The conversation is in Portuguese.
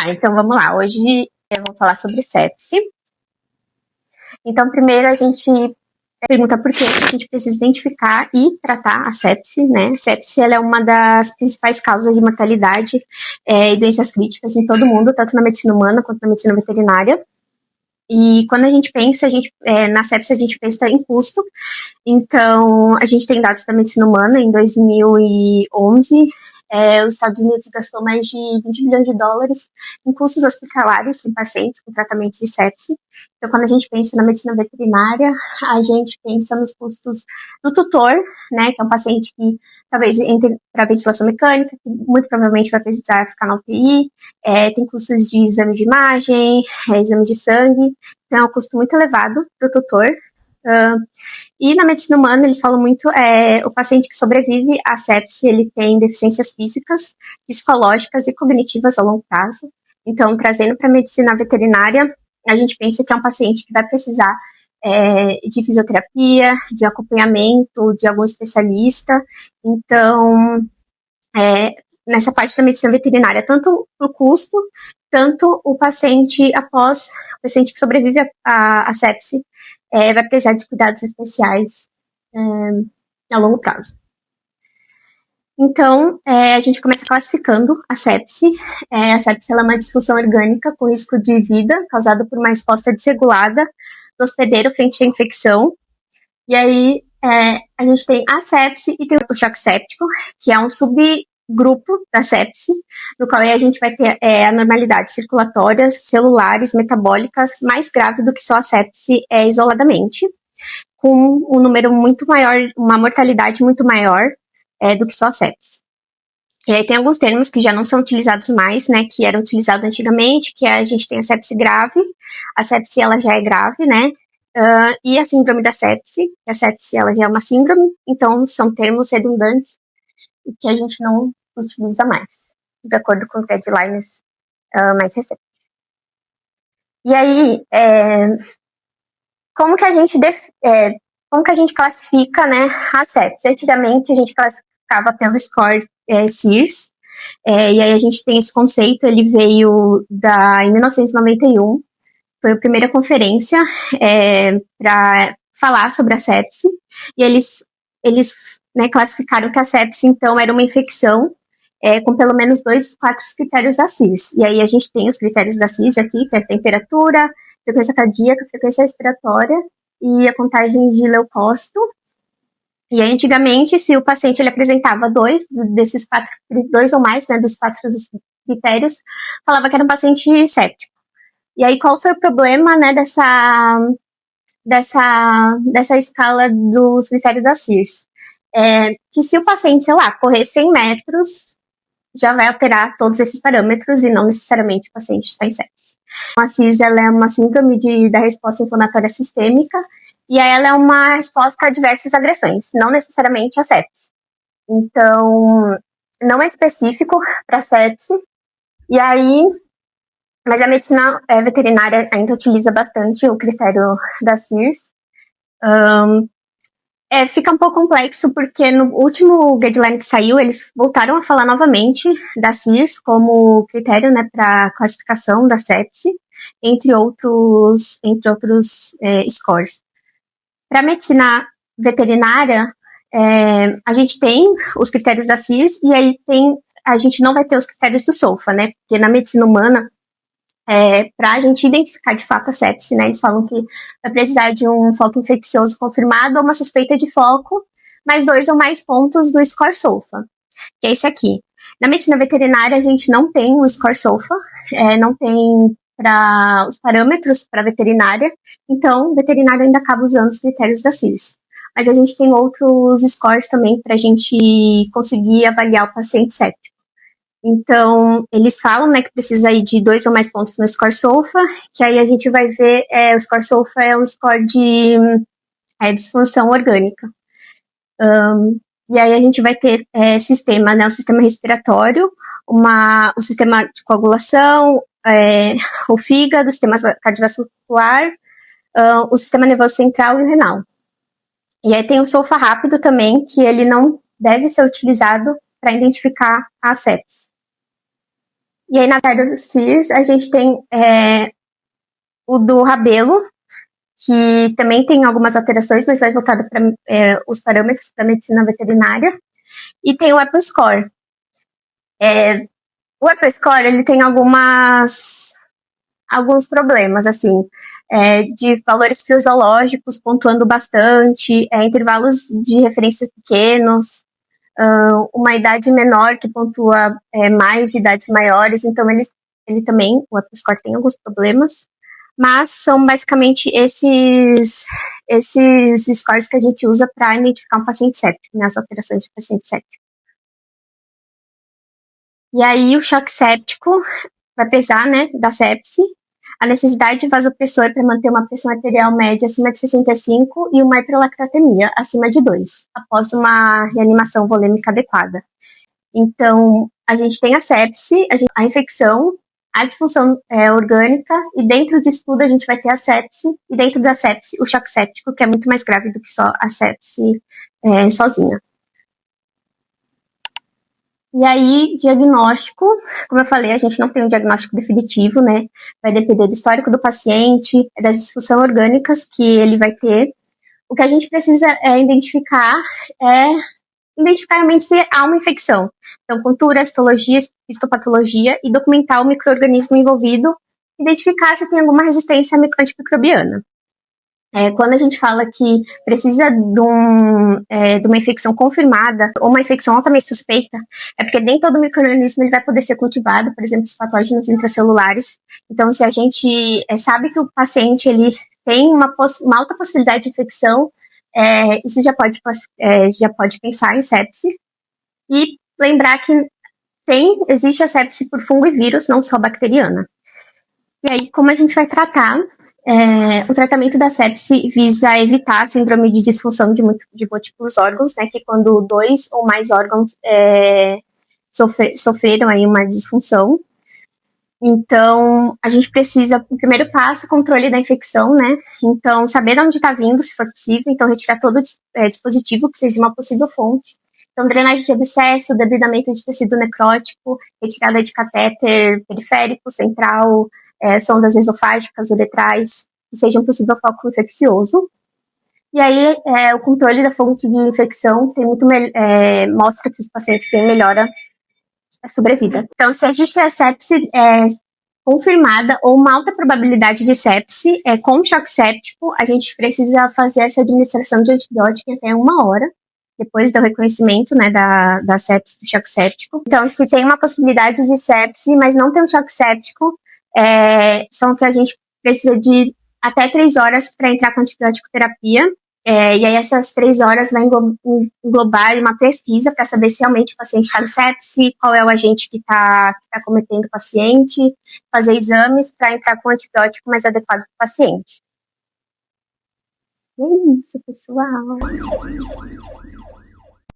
Então vamos lá. Hoje eu vou falar sobre sepse. Então, primeiro a gente pergunta por que a gente precisa identificar e tratar a sepse, né? Sepse, ela é uma das principais causas de mortalidade e doenças críticas em todo o mundo, tanto na medicina humana quanto na medicina veterinária. E quando a gente pensa, na sepse a gente pensa em custo. Então, a gente tem dados da medicina humana. Em 2011, os Estados Unidos gastou mais de 20 bilhões de dólares em custos hospitalares em pacientes com tratamento de sepse. Então, quando a gente pensa na medicina veterinária, a gente pensa nos custos do tutor, né, que é um paciente que talvez entre para ventilação mecânica, que muito provavelmente vai precisar ficar na UTI, tem custos de exame de imagem, exame de sangue, então é um custo muito elevado para o tutor. E na medicina humana eles falam muito o paciente que sobrevive à sepse, ele tem deficiências físicas, psicológicas e cognitivas a longo prazo. Então, trazendo para a medicina veterinária, a gente pensa que é um paciente que vai precisar de fisioterapia, de acompanhamento de algum especialista. Então, nessa parte da medicina veterinária, tanto o custo, tanto o paciente que sobrevive à sepse, vai precisar de cuidados especiais a longo prazo. Então, a gente começa classificando a sepse. A sepse ela é uma disfunção orgânica com risco de vida causada por uma resposta desregulada do hospedeiro frente à infecção. E aí, a gente tem a sepse e tem o choque séptico, que é um subgrupo da sepse, no qual a gente vai ter anormalidades circulatórias, celulares, metabólicas, mais grave do que só a sepse isoladamente, com um número muito maior, uma mortalidade muito maior do que só a sepse. E aí tem alguns termos que já não são utilizados mais, né, que eram utilizados antigamente, que a gente tem a sepse grave, a sepse ela já é grave, né, e a síndrome da sepse, a sepse ela já é uma síndrome, então são termos redundantes e que a gente não utiliza mais, de acordo com os guidelines mais recentes. E aí, como que a gente classifica, né, a sepse? Antigamente a gente classificava pelo score SIRS, e aí a gente tem esse conceito, ele veio em 1991, foi a primeira conferência para falar sobre a sepse, e eles classificaram que a sepse, então, era uma infecção com pelo menos 2 4 critérios da CIRS. E aí a gente tem os critérios da CIRS aqui, que é a temperatura, frequência cardíaca, frequência respiratória e a contagem de leucócito. E aí, antigamente, se o paciente ele apresentava 2 ou mais, né, dos 4 critérios, falava que era um paciente séptico. E aí, qual foi o problema, né, dessa escala dos critérios da CIRS? Que se o paciente, sei lá, correr 100 metros, já vai alterar todos esses parâmetros e não necessariamente o paciente está em sepse. A CIRS ela é uma síndrome da resposta inflamatória sistêmica e ela é uma resposta a diversas agressões, não necessariamente a sepse. Então, não é específico para sepse. E aí, mas a medicina veterinária ainda utiliza bastante o critério da CIRS. Fica um pouco complexo, porque no último guideline que saiu, eles voltaram a falar novamente da CIRS como critério, né, para classificação da sepse, entre outros scores. Para a medicina veterinária, a gente tem os critérios da CIRS, e aí a gente não vai ter os critérios do SOFA, né, porque na medicina humana, para a gente identificar de fato a sepse, né, eles falam que vai precisar de um foco infeccioso confirmado ou uma suspeita de foco, mais 2 ou mais pontos do score SOFA, que é esse aqui. Na medicina veterinária, a gente não tem um score SOFA, não tem para os parâmetros para veterinária, então o veterinário ainda acaba usando os critérios da CIRS. Mas a gente tem outros scores também para a gente conseguir avaliar o paciente séptico. Então, eles falam, né, que precisa ir de 2 ou mais pontos no score SOFA, que aí a gente vai ver, o score SOFA é um score de disfunção orgânica. E aí a gente vai ter sistema, né, o sistema respiratório, o sistema de coagulação, o fígado, o sistema cardiovascular, o sistema nervoso central e o renal. E aí tem o SOFA rápido também, que ele não deve ser utilizado para identificar a sepse. E aí, na área dos CIRS, a gente tem o do Rabelo, que também tem algumas alterações, mas vai voltado para os parâmetros para medicina veterinária. E tem o Apple Score. O Apple Score, ele tem alguns problemas, assim, de valores fisiológicos pontuando bastante, intervalos de referência pequenos, uma idade menor que pontua mais de idades maiores, então ele também, o Apple Score tem alguns problemas, mas são basicamente esses scores que a gente usa para identificar um paciente séptico, né, as alterações de paciente séptico. E aí o choque séptico vai pesar, né, da sepse, a necessidade de vasopressor para manter uma pressão arterial média acima de 65 e uma hiperlactatemia acima de 2, após uma reanimação volêmica adequada. Então, a gente tem a sepse, a infecção, a disfunção orgânica, e dentro disso tudo a gente vai ter a sepse, e dentro da sepse o choque séptico, que é muito mais grave do que só a sepse sozinha. E aí, diagnóstico, como eu falei, a gente não tem um diagnóstico definitivo, né? Vai depender do histórico do paciente, das disfunções orgânicas que ele vai ter. O que a gente precisa identificar realmente se há uma infecção. Então, cultura, histologia, histopatologia e documentar o micro-organismo envolvido, identificar se tem alguma resistência antimicrobiana. Quando a gente fala que precisa de uma infecção confirmada ou uma infecção altamente suspeita, é porque nem todo micro-organismo ele vai poder ser cultivado, por exemplo, os patógenos intracelulares. Então, se a gente sabe que o paciente ele tem uma alta possibilidade de infecção, isso já pode pensar em sepse. E lembrar que existe a sepse por fungo e vírus, não só bacteriana. E aí, como a gente vai tratar? O tratamento da sepse visa evitar a síndrome de disfunção de múltiplos órgãos, né, que é quando 2 ou mais órgãos sofreram aí uma disfunção. Então, a gente precisa, o primeiro passo, controle da infecção, né? Então, saber de onde está vindo, se for possível. Então, retirar todo dispositivo que seja uma possível fonte. Então, drenagem de abscesso, debridamento de tecido necrótico, retirada de catéter periférico, central, sondas esofágicas, uretrais, que sejam possível foco infeccioso. E aí, o controle da fonte de infecção mostra que os pacientes têm melhora da sobrevida. Então, se existe a sepse confirmada ou uma alta probabilidade de sepse, com choque séptico, a gente precisa fazer essa administração de antibiótico em até 1 hora, depois do reconhecimento, né, da sepse, do choque séptico. Então, se tem uma possibilidade de sepse, mas não tem um choque séptico, são que a gente precisa de até 3 horas para entrar com antibiótico terapia. E aí essas 3 horas vai englobar uma pesquisa para saber se realmente o paciente está em sepse, qual é o agente que está cometendo o paciente, fazer exames para entrar com o antibiótico mais adequado para o paciente. É isso, pessoal.